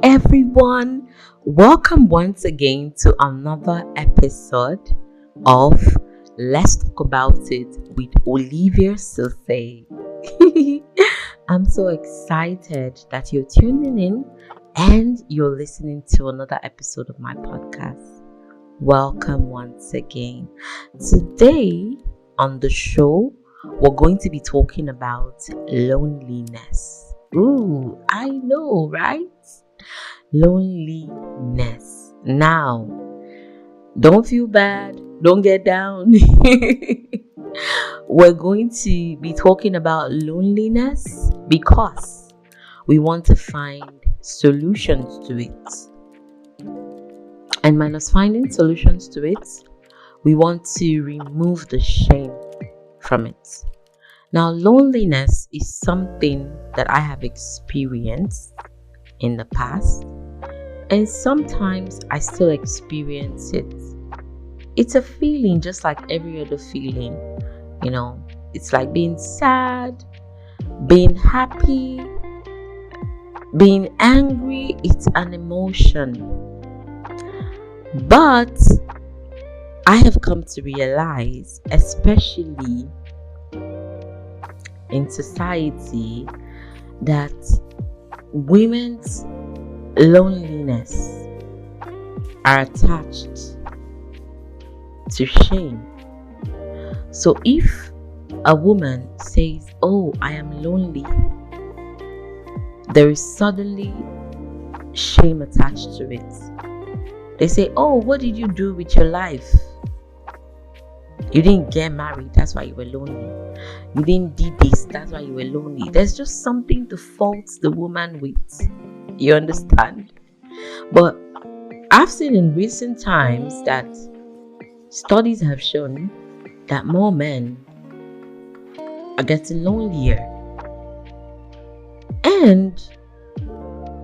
everyone. Welcome once again to another episode of Let's Talk About It with Olivia Sose. I'm so excited that you're tuning in and you're listening to another episode of my podcast. Welcome once again. Today on the show, we're going to be talking about loneliness. Ooh, I know, right? Loneliness. Now, don't feel bad. Don't get down. We're going to be talking about loneliness because we want to find solutions to it. And minus finding solutions to it, we want to remove the shame from it. Now, loneliness is something that I have experienced in the past, and sometimes I still experience it. It's a feeling just like every other feeling, it's like being sad, being happy, being angry. It's an emotion. But I have come to realize, especially in society, that women's loneliness are attached to shame. So if a woman says, "Oh, I am lonely," there is suddenly shame attached to it. They say, "Oh, what did you do with your life? You didn't get married, that's why you were lonely. You didn't do this, that's why you were lonely." There's just something to fault the woman with. You understand? But I've seen in recent times that studies have shown that more men are getting lonelier. And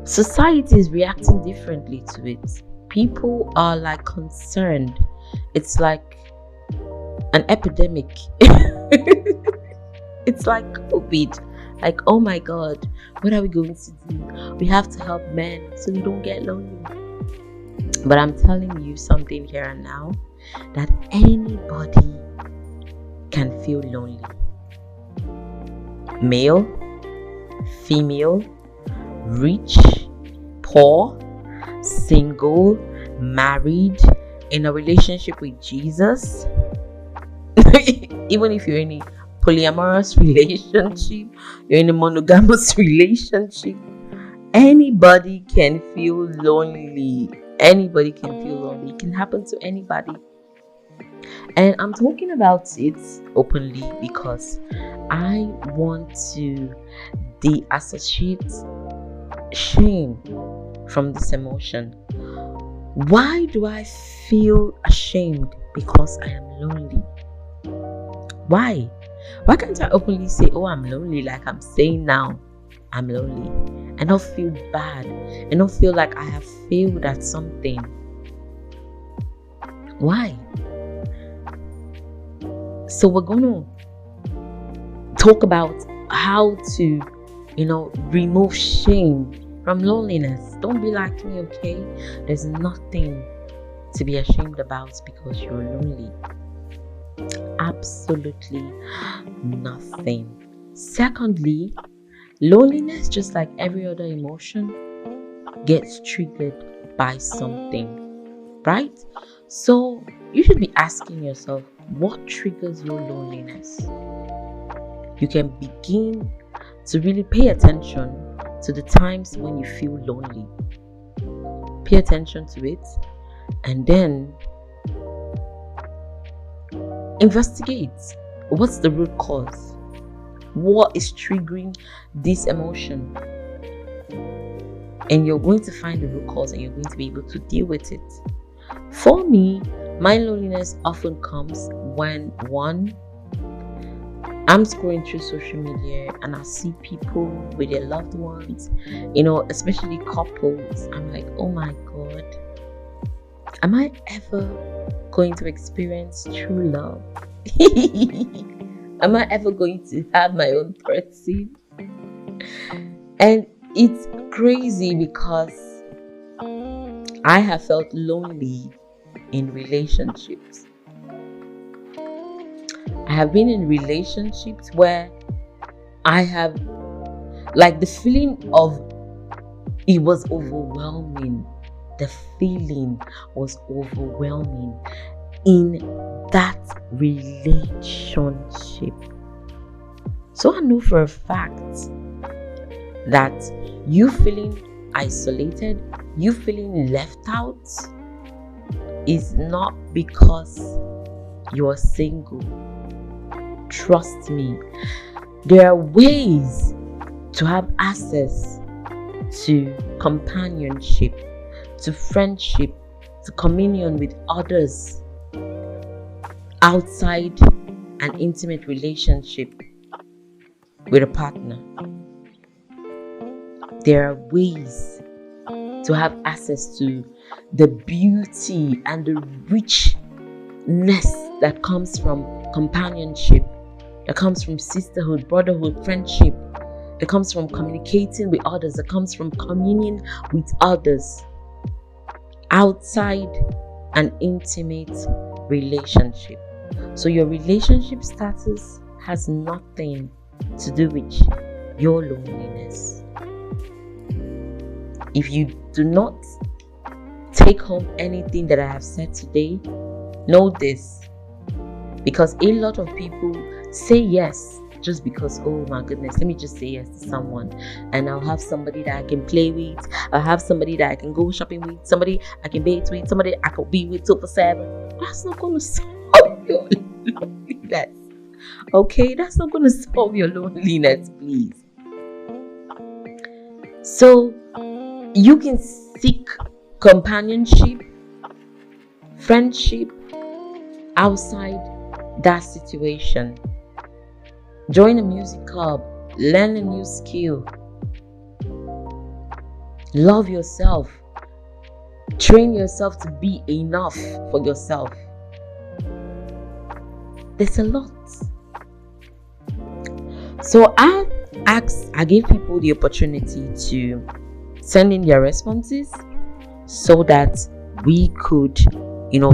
society is reacting differently to it. People are concerned. It's like an epidemic. It's like COVID. Like, oh my God, what are we going to do? We have to help men so we don't get lonely. But I'm telling you something here and now, that anybody can feel lonely. Male, female, rich, poor, single, married, in a relationship with Jesus. Even if you're in a polyamorous relationship, you're in a monogamous relationship, anybody can feel lonely. Anybody can feel lonely. It can happen to anybody. And I'm talking about it openly because I want to deassociate shame from this emotion. Why do I feel ashamed? Because I am lonely. Why can't I openly say, "Oh, I'm lonely," like I'm saying now, I'm lonely, and not feel bad and not feel like I have failed at something? Why? So we're going to talk about how to remove shame from loneliness. Don't be like me, okay? There's nothing to be ashamed about because you're lonely. Absolutely nothing. Secondly, loneliness, just like every other emotion, gets triggered by something, right? So you should be asking yourself, what triggers your loneliness? You can begin to really pay attention to the times when you feel lonely. Pay attention to it and then investigate. What's the root cause? What is triggering this emotion? And you're going to find the root cause and you're going to be able to deal with it. For me, my loneliness often comes when, one, I'm scrolling through social media and I see people with their loved ones, especially couples. I'm like, oh my God, am I ever going to experience true love? Am I ever going to have my own person? And it's crazy because I have felt lonely in relationships. I have been in relationships where I have, like, the feeling of it was overwhelming. The feeling was overwhelming in that relationship. So I know for a fact that you feeling isolated, you feeling left out, is not because you're single. Trust me, there are ways to have access to companionship, to friendship, to communion with others outside an intimate relationship with a partner. There are ways to have access to the beauty and the richness that comes from companionship, that comes from sisterhood, brotherhood, friendship, that comes from communicating with others, that comes from communing with others outside an intimate relationship. So your relationship status has nothing to do with your loneliness. If you do not take home anything that I have said today, know this, because a lot of people say yes just because, oh my goodness, let me just say yes to someone and I'll have somebody that I can play with, I'll have somebody that I can go shopping with, somebody I can date with, somebody I can be with 2-7. That's not going to solve your loneliness. Okay, that's not going to solve your loneliness, please. So you can seek companionship, friendship outside that situation. Join a music club, learn a new skill, love yourself, train yourself to be enough for yourself. There's a lot. So I gave people the opportunity to send in their responses so that we could,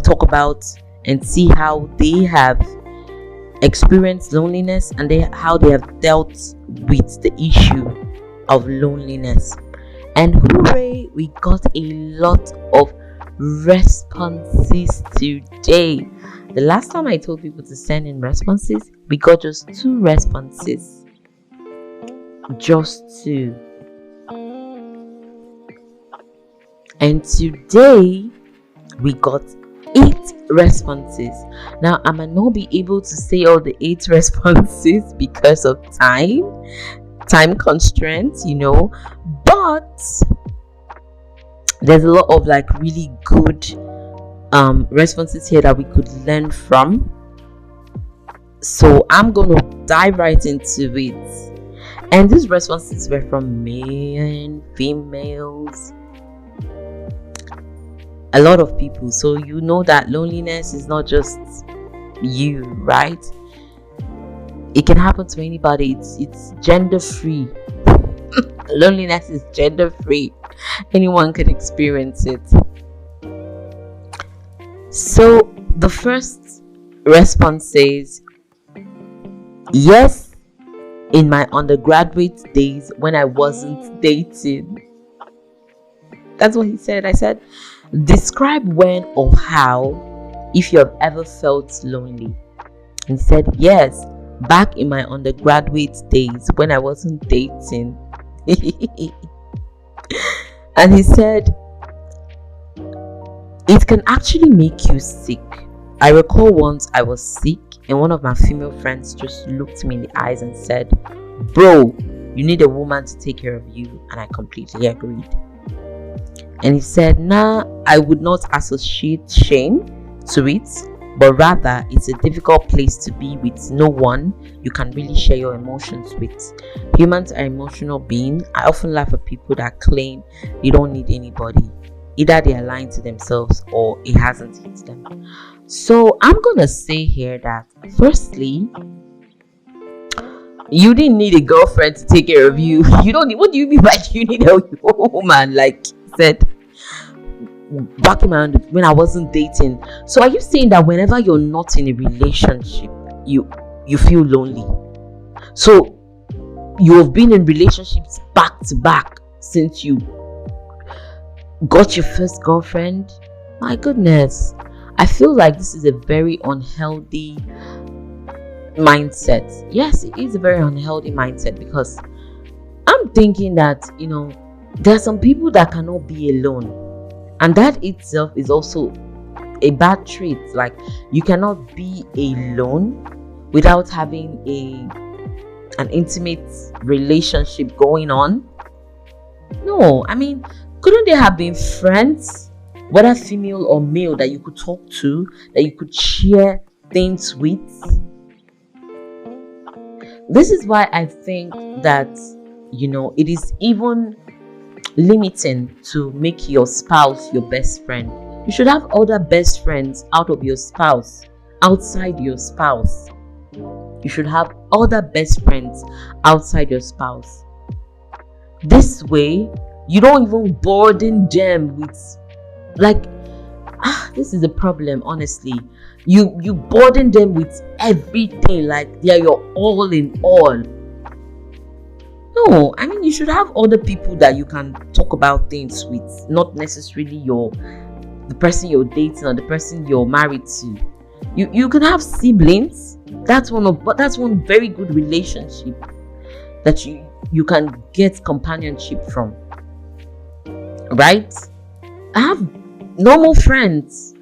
talk about and see how they have experienced loneliness and how they have dealt with the issue of loneliness. And hooray, we got a lot of responses today. The last time I told people to send in responses, we got just 2 responses. Just 2. And today we got 8 responses. Now I might not be able to say all the 8 responses because of time constraints, but there's a lot of really good responses here that we could learn from. So I'm gonna dive right into it. And these responses were from men, females, a lot of people. So you know that loneliness is not just you, right? It can happen to anybody. It's gender free. Loneliness is gender free. Anyone can experience it. So the first response says, yes, in my undergraduate days when I wasn't dating. That's what he said. I said, describe when or how, if you have ever felt lonely. And he said, yes, back in my undergraduate days when I wasn't dating. And he said, it can actually make you sick. I recall once I was sick and one of my female friends just looked me in the eyes and said, bro, you need a woman to take care of you. And I completely agreed. And he said, nah, I would not associate shame to it, but rather it's a difficult place to be with no one you can really share your emotions with. Humans are emotional beings. I often laugh at people that claim they don't need anybody. Either they are lying to themselves or it hasn't hit them. So I'm gonna say here that firstly, you didn't need a girlfriend to take care of you. You don't need, what do you mean by you need a woman? Like he said, back in my when I wasn't dating. So are you saying that whenever you're not in a relationship, you feel lonely? So you have been in relationships back to back since you got your first girlfriend? My goodness, I feel like this is a very unhealthy mindset. Yes, it is a very unhealthy mindset, because I'm thinking that, there are some people that cannot be alone, and that itself is also a bad trait. Like, you cannot be alone without having an intimate relationship going on. No, I mean, couldn't they have been friends, whether female or male, that you could talk to, that you could share things with? This is why I think that, it is even limiting to make your spouse your best friend. You should have other best friends outside your spouse. You should have other best friends outside your spouse. This way, you don't even burden them with, this is a problem, honestly. You burden them with everything, like they are your all in all. No, I mean, you should have other people that you can talk about things with, not necessarily the person you're dating or the person you're married to. You can have siblings. That's one very good relationship that you can get companionship from, right? I have normal friends,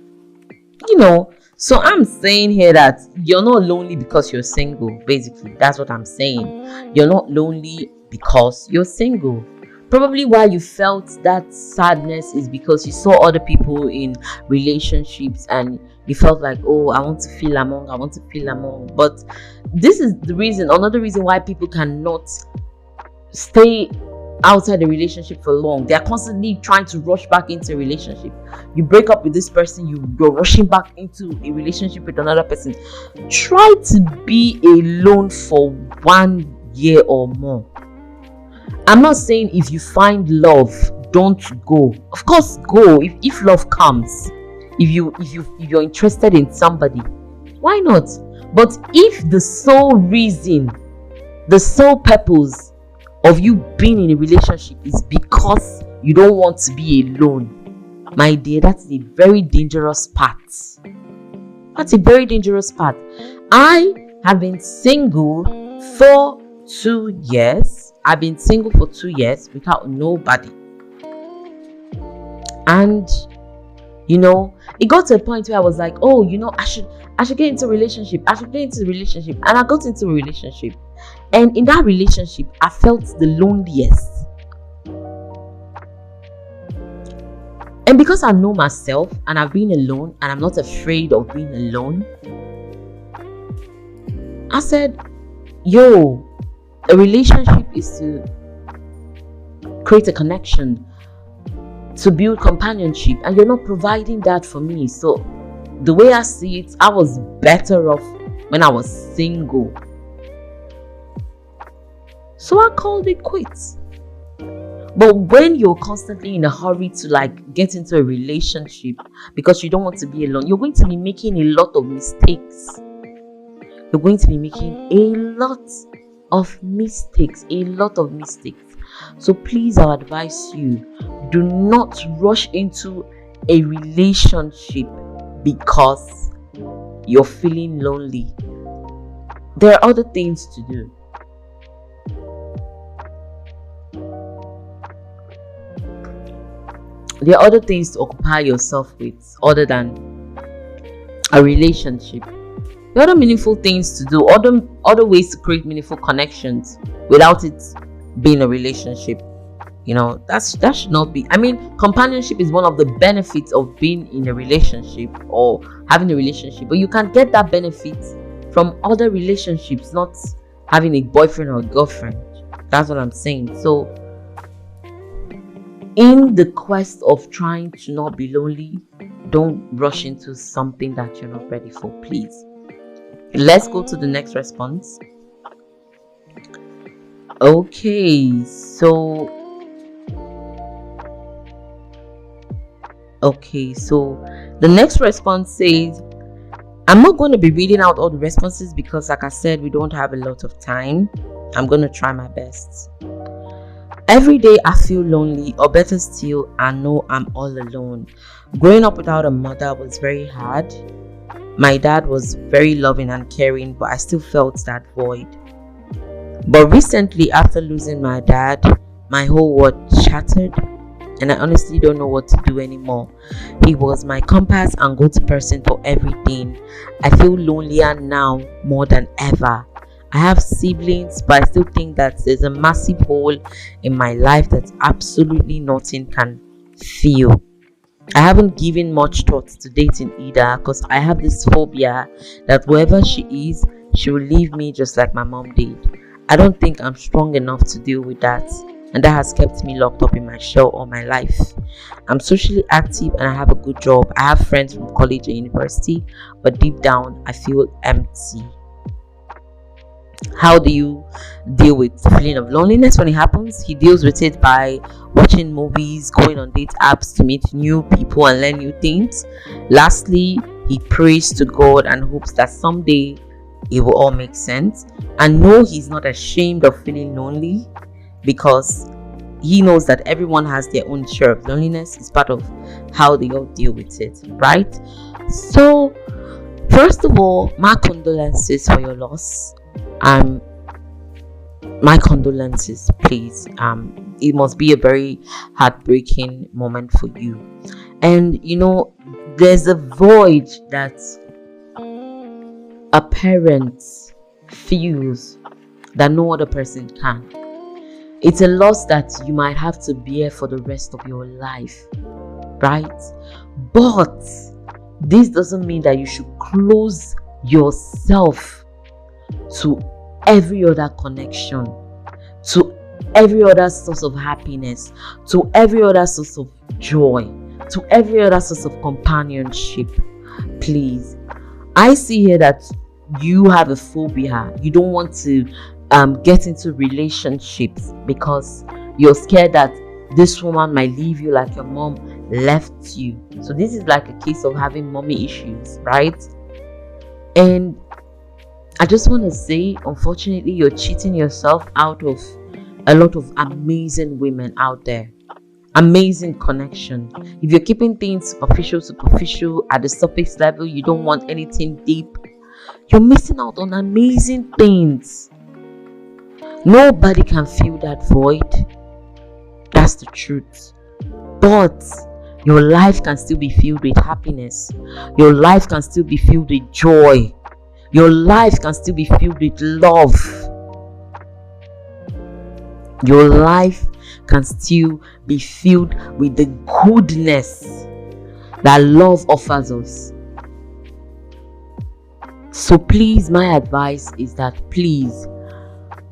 so I'm saying here that you're not lonely because you're single. Basically, that's what I'm saying. You're not lonely because you're single. Probably why you felt that sadness is because you saw other people in relationships and you felt like, oh, I want to feel among. But this is another reason why people cannot stay outside the relationship for long. They are constantly trying to rush back into a relationship. You break up with this person, you're rushing back into a relationship with another person. Try to be alone for 1 year or more. I'm not saying if you find love, don't go. Of course, go if love comes. If you're interested in somebody, why not? But if the sole purpose of you being in a relationship is because you don't want to be alone, my dear, that's a very dangerous path. That's a very dangerous path. I have been single for 2 years. I've been single for 2 years without nobody. And it got to a point where I was like, oh, I should get into a relationship. And I got into a relationship. And in that relationship, I felt the loneliest. And because I know myself and I've been alone and I'm not afraid of being alone, I said, a relationship is to create a connection, to build companionship, and you're not providing that for me. So the way I see it, I was better off when I was single. So I called it quits. But when you're constantly in a hurry to get into a relationship because you don't want to be alone, you're going to be making a lot of mistakes. So please, I advise you, do not rush into a relationship because you're feeling lonely. There are other things to do. There are other things to occupy yourself with other than a relationship. There are other meaningful things to do, other ways to create meaningful connections without it being a relationship. That should not be. I mean, companionship is one of the benefits of being in a relationship or having a relationship, but you can get that benefit from other relationships, not having a boyfriend or a girlfriend. That's what I'm saying. So in the quest of trying to not be lonely, don't rush into something that you're not ready for, please. Let's go to the next response. Okay, so Okay, so the next response says, I'm not going to be reading out all the responses because, like I said, we don't have a lot of time. I'm going to try my best. Every day I feel lonely, or better still, I know I'm all alone. Growing up without a mother was very hard. My dad was very loving and caring, but I still felt that void. But recently, after losing my dad, my whole world shattered, and I honestly don't know what to do anymore. He was my compass and go-to person for everything. I feel lonelier now more than ever. I have siblings, but I still think that there's a massive hole in my life that absolutely nothing can fill. I haven't given much thought to dating either because I have this phobia that wherever she is, she will leave me just like my mom did. I don't think I'm strong enough to deal with that, and that has kept me locked up in my shell all my life. I'm socially active and I have a good job. I have friends from college and university, but deep down I feel empty. How do you deal with the feeling of loneliness when it happens? He deals with it by watching movies, going on date apps to meet new people and learn new things. Lastly, he prays to God and hopes that someday it will all make sense. And no, he's not ashamed of feeling lonely because he knows that everyone has their own share of loneliness. It's part of how they all deal with it, right? So, first of all, my condolences for your loss. My condolences, please. It must be a very heartbreaking moment for you. And there's a void that a parent feels that no other person can. It's a loss that you might have to bear for the rest of your life, right? But this doesn't mean that you should close yourself to every other connection, to every other source of happiness, to every other source of joy, to every other source of companionship. Please, I see here that you have a phobia. You don't want to get into relationships because you're scared that this woman might leave you like your mom left you. So this is like a case of having mommy issues, right? And I just want to say, unfortunately, you're cheating yourself out of a lot of amazing women out there. Amazing connection. If you're keeping things superficial, at the surface level, you don't want anything deep, you're missing out on amazing things. Nobody can fill that void. That's the truth. But your life can still be filled with happiness. Your life can still be filled with joy. Your life can still be filled with love. Your life can still be filled with the goodness that love offers us. So please, my advice is that please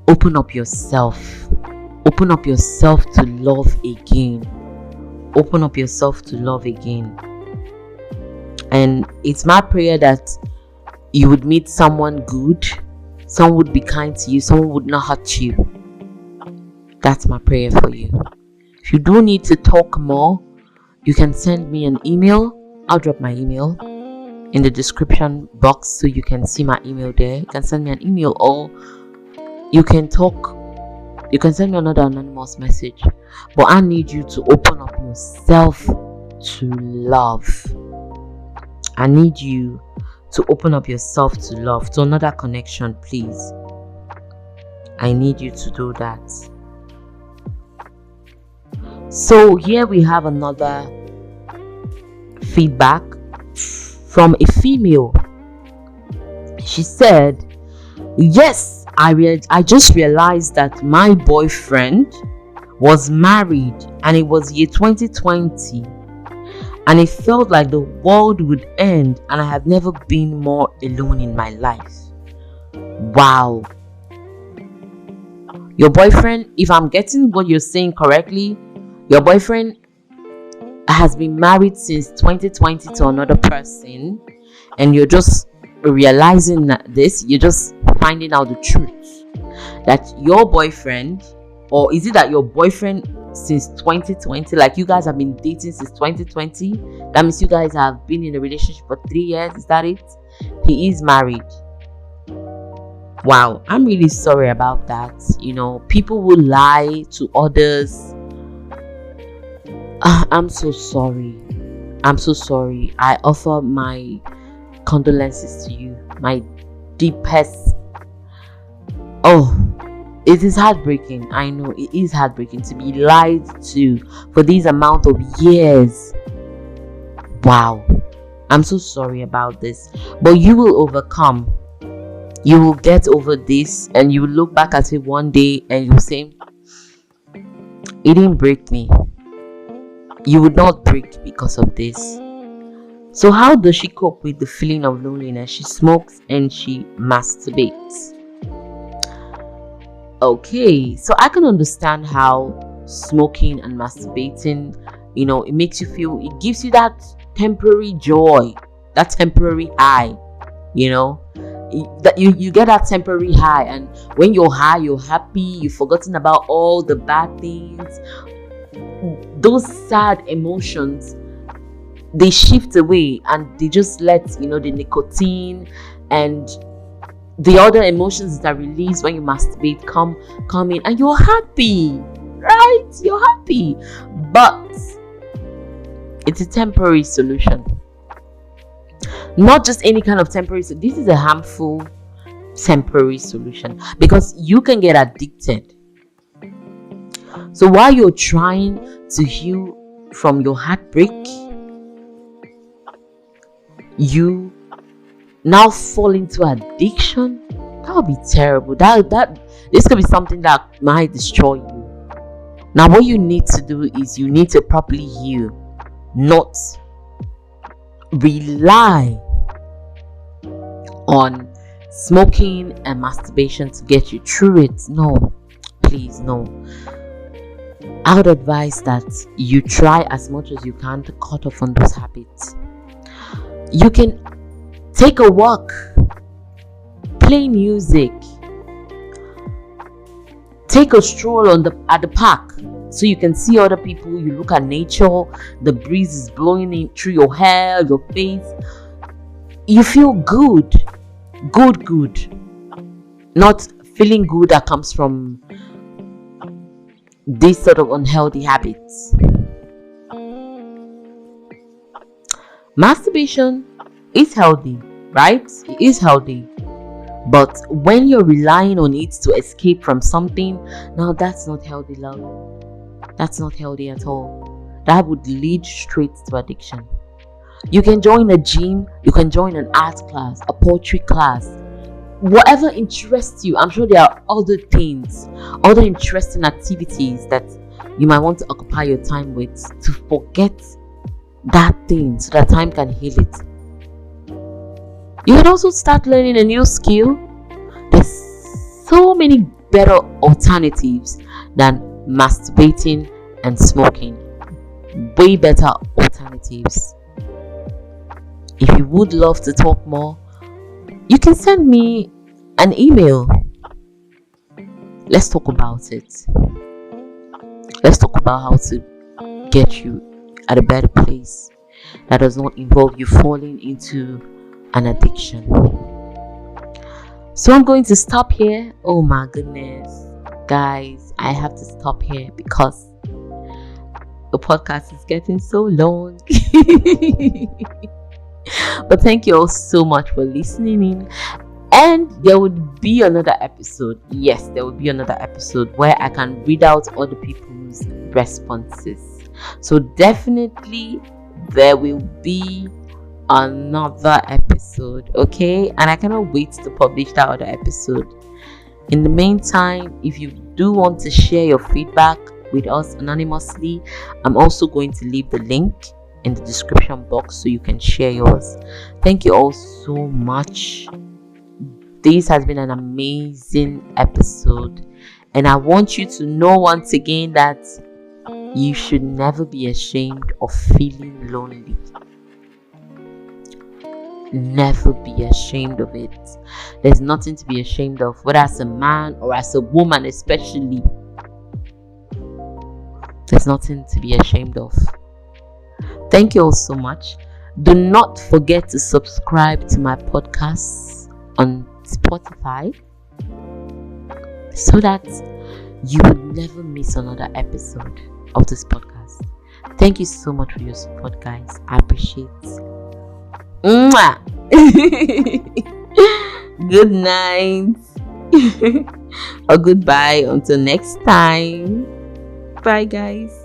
open up yourself. Open up yourself to love again. Open up yourself to love again. And it's my prayer that you would meet someone good, someone would be kind to you, someone would not hurt you. That's my prayer for you. If you do need to talk more, you can send me an email. I'll drop my email in the description box so you can see my email there. You can send me an email or you can talk. You can send me another anonymous message. But I need you to open up yourself to love. I need you to open up yourself to love, to another connection, please. I need you to do that. So here we have another feedback from a female. She said, yes, I just realized that my boyfriend was married and it was year 2020 and it felt like the world would end and I have never been more alone in my life. Wow. Your boyfriend, if I'm getting what you're saying correctly, your boyfriend has been married since 2020 to another person and you're just realizing that you're just finding out the truth that your boyfriend, or is it that your boyfriend since 2020. Like, you guys have been dating since 2020. That means you guys have been in a relationship for 3 years. Is that it? He is married. Wow, I'm really sorry about that. People will lie to others. I'm so sorry. I offer my condolences to you, my deepest. It is heartbreaking. I know it is heartbreaking to be lied to for this amount of years. Wow, I'm so sorry about this, but you will overcome. You will get over this, and you will look back at it one day and you'll say, it didn't break me. You would not break because of this. So how does she cope with the feeling of loneliness? She smokes and she masturbates. Okay, so I can understand how smoking and masturbating, it makes you feel, it gives you that temporary joy, that temporary high, that you get that temporary high, and when you're high, you're happy, you've forgotten about all the bad things. Those sad emotions, they shift away, and they just let the nicotine and the other emotions that are released when you masturbate come in, and you're happy, right? You're happy, but it's a temporary solution. Not just any kind of temporary solution. This is a harmful temporary solution, because you can get addicted. So while you're trying to heal from your heartbreak, you now fall into addiction. That would be terrible. This could be something that might destroy you. Now what you need to do is you need to properly heal, not rely on smoking and masturbation to get you through it. No, please, no. I would advise that you try as much as you can to cut off on those habits. You can take a walk, play music, take a stroll at the park, so you can see other people. You look at nature, the breeze is blowing in through your hair, your face. You feel good. Not feeling good that comes from these sort of unhealthy habits. Masturbation is healthy, right? It is healthy. But when you're relying on it to escape from something, now that's not healthy, love. That's not healthy at all. That would lead straight to addiction. You can join a gym, you can join an art class, a poetry class, whatever interests you. I'm sure there are other things, other interesting activities that you might want to occupy your time with, to forget that thing so that time can heal it. You can also start learning a new skill. There's so many better alternatives than masturbating and smoking. Way better alternatives. If you would love to talk more, you can send me an email. Let's talk about it. Let's talk about how to get you at a better place that does not involve you falling into an addiction. So I'm going to stop here. Oh my goodness, guys, I have to stop here because the podcast is getting so long. But thank you all so much for listening in, and there would be another episode. Yes, there will be another episode where I can read out other people's responses. So definitely there will be another episode, okay? And I cannot wait to publish that other episode. In the meantime, if you do want to share your feedback with us anonymously, I'm also going to leave the link in the description box so you can share yours. Thank you all so much. This has been an amazing episode, and I want you to know once again that you should never be ashamed of feeling lonely. Never be ashamed of it. There's nothing to be ashamed of, whether as a man or as a woman, especially. There's nothing to be ashamed of. Thank you all so much. Do not forget to subscribe to my podcasts on Spotify so that you will never miss another episode of this podcast. Thank you so much for your support, guys. I appreciate it. Mwah! Good night or goodbye until next time. Bye, guys.